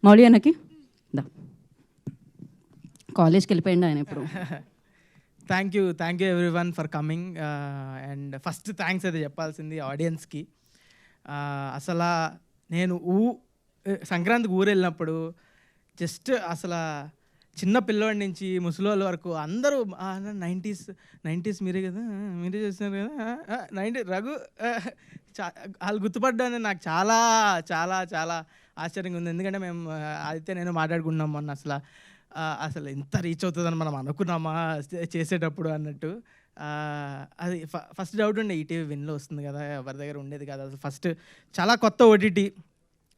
మౌలి అన్నకి దా కాలేజ్కి వెళ్ళిపోయింది ఆయన ఇప్పుడు. Thank you everyone for coming. And first thanks అయితే చెప్పాల్సింది ఆడియన్స్కి. అసలు నేను సంక్రాంతికి ఊరు వెళ్ళినప్పుడు జస్ట్ అసలు చిన్న పిల్లవాడి నుంచి ముసలోళ్ళ వరకు అందరూ 90s మీరే కదా, మీరే చేస్తున్నారు కదా, 90 రఘు వాళ్ళు గుర్తుపడ్డాను. నాకు చాలా చాలా చాలా ఆశ్చర్యంగా ఉంది. ఎందుకంటే మేము ఆదిత్య నేను మాట్లాడుకున్నాం మొన్న. అసలు ఎంత రీచ్ అవుతుందని మనం అనుకున్నామా చేసేటప్పుడు అన్నట్టు. అది ఫస్ట్ డౌట్ ఉండే, ఈటీవీ విన్లో వస్తుంది కదా, ఎవరి దగ్గర ఉండేది కదా. అసలు ఫస్ట్ చాలా కొత్త ఓటీటీ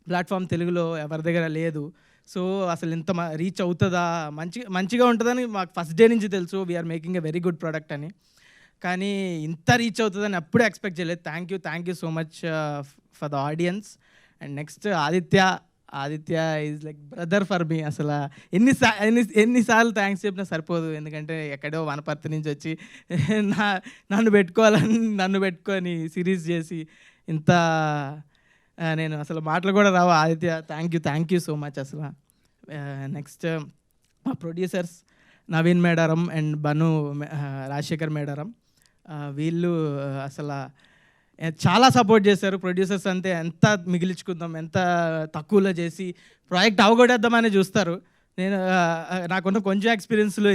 ప్లాట్ఫామ్ తెలుగులో ఎవరి దగ్గర లేదు. సో అసలు ఇంత రీచ్ అవుతుందా, మంచిగా ఉంటుందని మాకు ఫస్ట్ డే నుంచి తెలుసు. We are making a very good product అని. కానీ ఇంత రీచ్ అవుతుందని అప్పుడే ఎక్స్పెక్ట్ చేయలేదు. Thank you so much for the audience. And next Aditya is like brother for me. అసలు ఎన్నిసార్లు థ్యాంక్స్ చెప్పినా సరిపోదు. ఎందుకంటే ఎక్కడో వనపర్తి నుంచి వచ్చి నన్ను పెట్టుకొని సిరీస్ చేసి ఇంత నేను అసలు మాటలు కూడా రావు. Aditya thank you so much అసలు. నెక్స్ట్ మా ప్రొడ్యూసర్స్ నవీన్ మేడారం అండ్ బను రాజశేఖర్ మేడారం, వీళ్ళు అసలు చాలా సపోర్ట్ చేశారు. ప్రొడ్యూసర్స్ అంతే, ఎంత మిగిలించుకుందాం, ఎంత తక్కువలో చేసి ప్రాజెక్ట్ అవగొడేద్దామని చూస్తారు. నేను నాకున్న కొంచెం ఎక్స్పీరియన్స్లో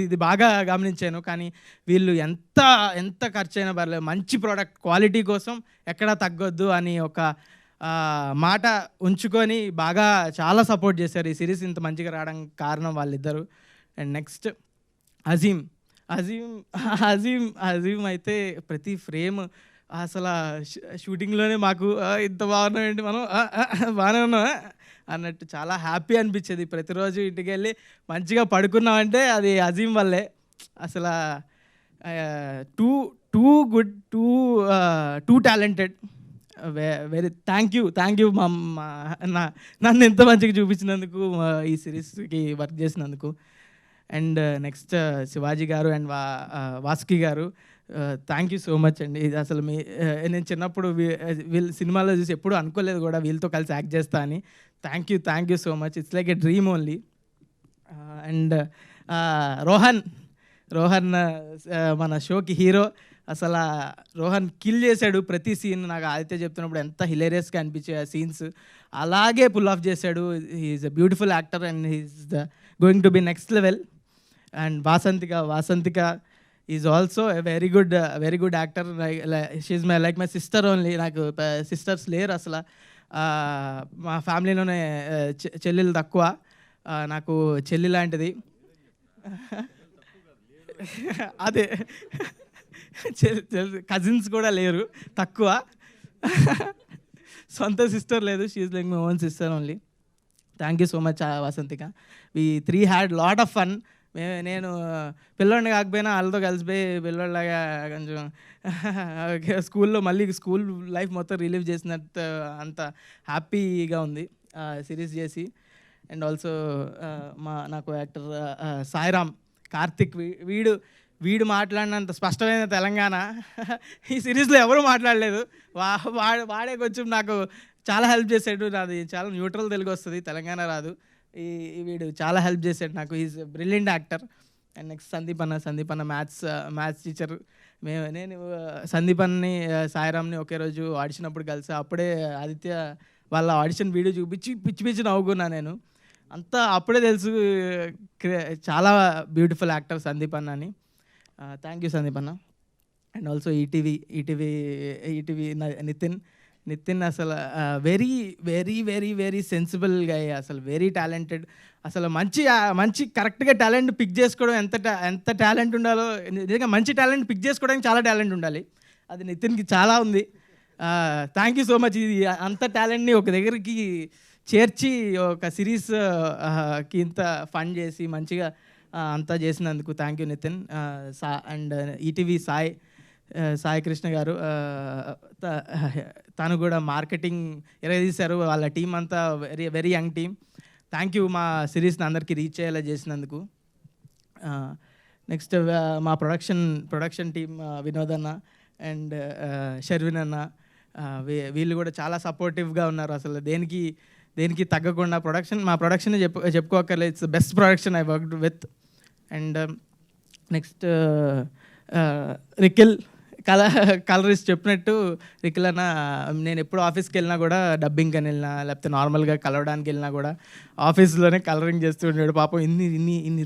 ఇది బాగా గమనించాను. కానీ వీళ్ళు ఎంత ఖర్చు అయినా పర్లేదు, మంచి ప్రోడక్ట్ క్వాలిటీ కోసం ఎక్కడా తగ్గొద్దు అని ఒక మాట ఉంచుకొని బాగా చాలా సపోర్ట్ చేశారు. ఈ సిరీస్ ఇంత మంచిగా రావడానికి కారణం వాళ్ళిద్దరు. అండ్ నెక్స్ట్ అజీమ్ అయితే ప్రతి ఫ్రేమ్ అసలు షూటింగ్లోనే మాకు ఇంత బాగున్నామండి, మనం బాగానే ఉన్నాం అన్నట్టు చాలా హ్యాపీ అనిపించేది. ప్రతిరోజు ఇంటికి వెళ్ళి మంచిగా పడుకున్నామంటే అది అజీమ్ వల్లే. అసలు two talented. Very thank you నన్ను ఎంత మంచిగా చూపించినందుకు, ఈ సిరీస్కి వర్క్ చేసినందుకు. అండ్ నెక్స్ట్ శివాజీ గారు అండ్ వాసుకి గారు, థ్యాంక్ యూ సో మచ్ అండి. ఇది అసలు నేను చిన్నప్పుడు వీళ్ళ సినిమాలో చూసి ఎప్పుడూ అనుకోలేదు కూడా వీళ్ళతో కలిసి యాక్ట్ చేస్తా అని. Thank you so much. It's like a dream only. And Rohan మన షోకి హీరో. అసలు రోహన్ కిల్ చేశాడు ప్రతి సీన్. నాకు ఆదిత్య చెప్తున్నప్పుడు ఎంత హిలేరియస్గా అనిపించే ఆ సీన్స్ అలాగే పుల్ ఆఫ్ చేశాడు. He's a beautiful actor and he's going to be next level. And Vasanthika is also a very good actor. She's my sister only. నాకు సిస్టర్స్ లేరు అసలు. మా ఫ్యామిలీలోనే చెల్లెలు తక్కువ, నాకు చెల్లి లాంటిది. అదే కజిన్స్ కూడా లేరు, తక్కువ. సొంత సిస్టర్ లేదు. She's like my own sister only. Thank you so much Vasanthika. We 3 had lot of fun. నేను పిల్లోడిని కాకపోయినా వాళ్ళతో కలిసిపోయి పిల్లోడిలాగా కొంచెం స్కూల్లో మళ్ళీ స్కూల్ లైఫ్ మొత్తం రిలీవ్ చేసినట్టు అంత హ్యాపీగా ఉంది సిరీస్ చేసి. అండ్ ఆల్సో నాకు యాక్టర్ సాయిరామ్ కార్తిక్, వీడు మాట్లాడినంత స్పష్టమైన తెలంగాణ ఈ సిరీస్లో ఎవరు మాట్లాడలేదు. వాడే కొంచెం నాకు చాలా హెల్ప్ చేశాడు. నాది చాలా న్యూట్రల్ తెలుగు వస్తుంది, తెలంగాణ రాదు. వీడు చాలా హెల్ప్ చేశాడు నాకు. Is brilliant actor. And next సందీపన్న మ్యాథ్స్ టీచర్. నేను సందీపన్ని సాయిరామ్ని ఒకే రోజు ఆడిషన్ అప్పుడు కలిసా. అప్పుడే ఆదిత్య వాళ్ళ ఆడిషన్ వీడియో చూపించి పిచ్చి నవ్వుకున్నా నేను. అంతా అప్పుడే తెలుసు చాలా బ్యూటిఫుల్ యాక్టర్ సందీపన్న అని. థ్యాంక్ యూ సందీపన్న. అండ్ ఆల్సో ఈటీవీ నితిన్ అసలు వెరీ సెన్సిబుల్ గా, అసలు వెరీ టాలెంటెడ్. అసలు మంచి కరెక్ట్గా టాలెంట్ పిక్ చేసుకోవడం ఎంత టాలెంట్ ఉండాలో, నిజంగా మంచి టాలెంట్ పిక్ చేసుకోవడానికి చాలా టాలెంట్ ఉండాలి. అది నితిన్కి చాలా ఉంది. Thank you so much. ఇది అంత టాలెంట్ని ఒక దగ్గరికి చేర్చి ఒక సిరీస్కి ఇంత ఫండ్ చేసి మంచిగా అంతా చేసినందుకు thank you Nitin. And ETV Sai Krishna గారు, తను కూడా మార్కెటింగ్ తీశారు. వాళ్ళ టీం అంతా very young team. Thank you మా సిరీస్ని అందరికీ రీచ్ అయ్యేలా చేసినందుకు. నెక్స్ట్ మా ప్రొడక్షన్ టీం వినోద్ అన్న అండ్ షర్విన్ అన్న, వీళ్ళు కూడా చాలా సపోర్టివ్గా ఉన్నారు. అసలు దేనికి దేనికి తగ్గకుండా మా ప్రొడక్షన్ చెప్పుకోకర్లేదు. It's best production I worked with. And next రికిల్ కలరిస్ట్ చెప్పినట్టు రికిల్ అన్న, నేను ఎప్పుడు ఆఫీస్కి వెళ్ళినా కూడా డబ్బింగ్ అని వెళ్ళినా లేకపోతే నార్మల్గా కలవడానికి వెళ్ళినా కూడా ఆఫీస్లోనే కలరింగ్ చేస్తూ ఉండేవాడు. పాపం ఇన్ని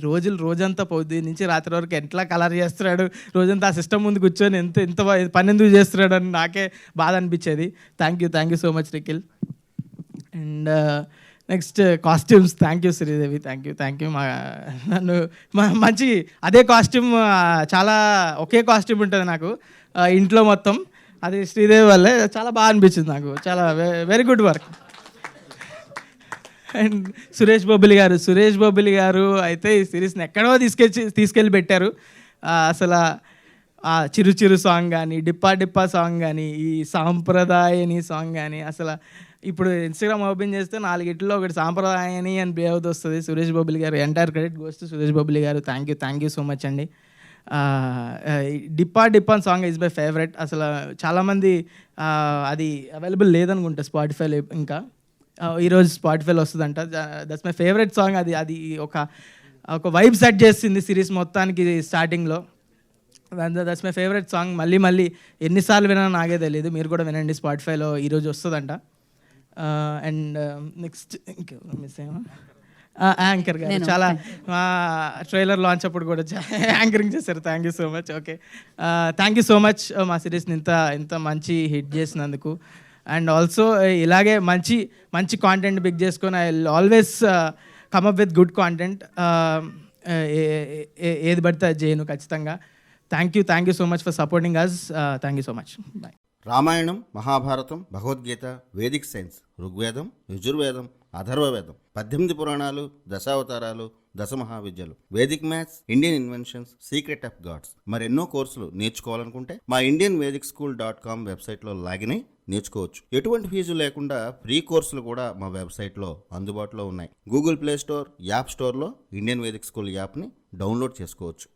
రోజంతా పొద్దు నుంచి రాత్రి వరకు ఎట్లా కలర్ చేస్తున్నాడు, రోజంతా ఆ సిస్టమ్ ముందు కూర్చొని ఎంత పని ఎందుకు చేస్తున్నాడు అని నాకే బాధ అనిపించేది. Thank you so much రికిల్. And next costumes, thank you Sridevi, thank you. నన్ను మంచి అదే కాస్ట్యూమ్, చాలా ఒకే కాస్ట్యూమ్ ఉంటుంది నాకు ఇంట్లో మొత్తం, అది శ్రీదేవి వల్లే. చాలా బాగా అనిపించింది నాకు, చాలా very good work. And Suresh Bobbili గారు అయితే ఈ సిరీస్ని ఎక్కడో తీసుకెళ్ళి పెట్టారు. అసలు ఆ చిరు సాంగ్ కానీ, డిప్పా సాంగ్ కానీ, ఈ సాంప్రదాయని సాంగ్ కానీ, అసలు ఇప్పుడు ఇన్స్టాగ్రామ్ ఓపెన్ చేస్తే 4 ఇట్లో ఒకటి సాంప్రదాయని అని బ్రేవ్ వస్తుంది. సురేష్ బొబ్బిలి గారు, entire credit goes to Suresh Bobbili గారు. థ్యాంక్ యూ సో మచ్ అండి. డిప్పా సాంగ్ ఈజ్ మై ఫేవరెట్. అసలు చాలామంది అది అవైలబుల్ లేదనుకుంటా స్పాటిఫైలో, ఇంకా ఈరోజు స్పాటిఫైలో వస్తుందంట. That's my favourite song. అది ఒక వైబ్ సెట్ చేసింది సిరీస్ మొత్తానికి స్టార్టింగ్లో. That's my favourite song. మళ్ళీ ఎన్నిసార్లు వినా నాకే తెలియదు, మీరు కూడా వినండి, స్పాటిఫైలో ఈరోజు వస్తుందంట. అండ్ నెక్స్ట్ మిస్ అయ్యా యాంకర్ గారు, చాలా ట్రైలర్ లాంచ్ అప్పుడు కూడా యాంకరింగ్ చేశారు. Thank you so much. Okay, thank you so much మా సిరీస్ని ఇంత మంచి హిట్ చేసినందుకు. అండ్ ఆల్సో ఇలాగే మంచి కాంటెంట్ పిక్ చేసుకొని I always come up with good content. ఏది పడితే అది చేయను ఖచ్చితంగా. Thank you so much for supporting us. Thank you so much. Bye. Ramayanam, Mahabharatam, Bhagavadgita, vedic science, Rigvedam, Yajurvedam, Atharvavedam, 18 పురాణాలు, దశావతారాలు, 10 మహావిద్యలు, vedic maths, Indian inventions, secret of gods, మరెన్నో కోర్సులు నేర్చుకోవాలనుకుంటే మా indianvedicSchool.com వెబ్సైట్లో లాగిన్ అయి నేర్చుకోవచ్చు. ఎటువంటి ఫీజు లేకుండా ఫ్రీ కోర్సులు కూడా మా వెబ్సైట్లో అందుబాటులో ఉన్నాయి. గూగుల్ ప్లే స్టోర్, యాప్ స్టోర్లో ఇండియన్ వేదిక్ స్కూల్ యాప్ని డౌన్లోడ్ చేసుకోవచ్చు.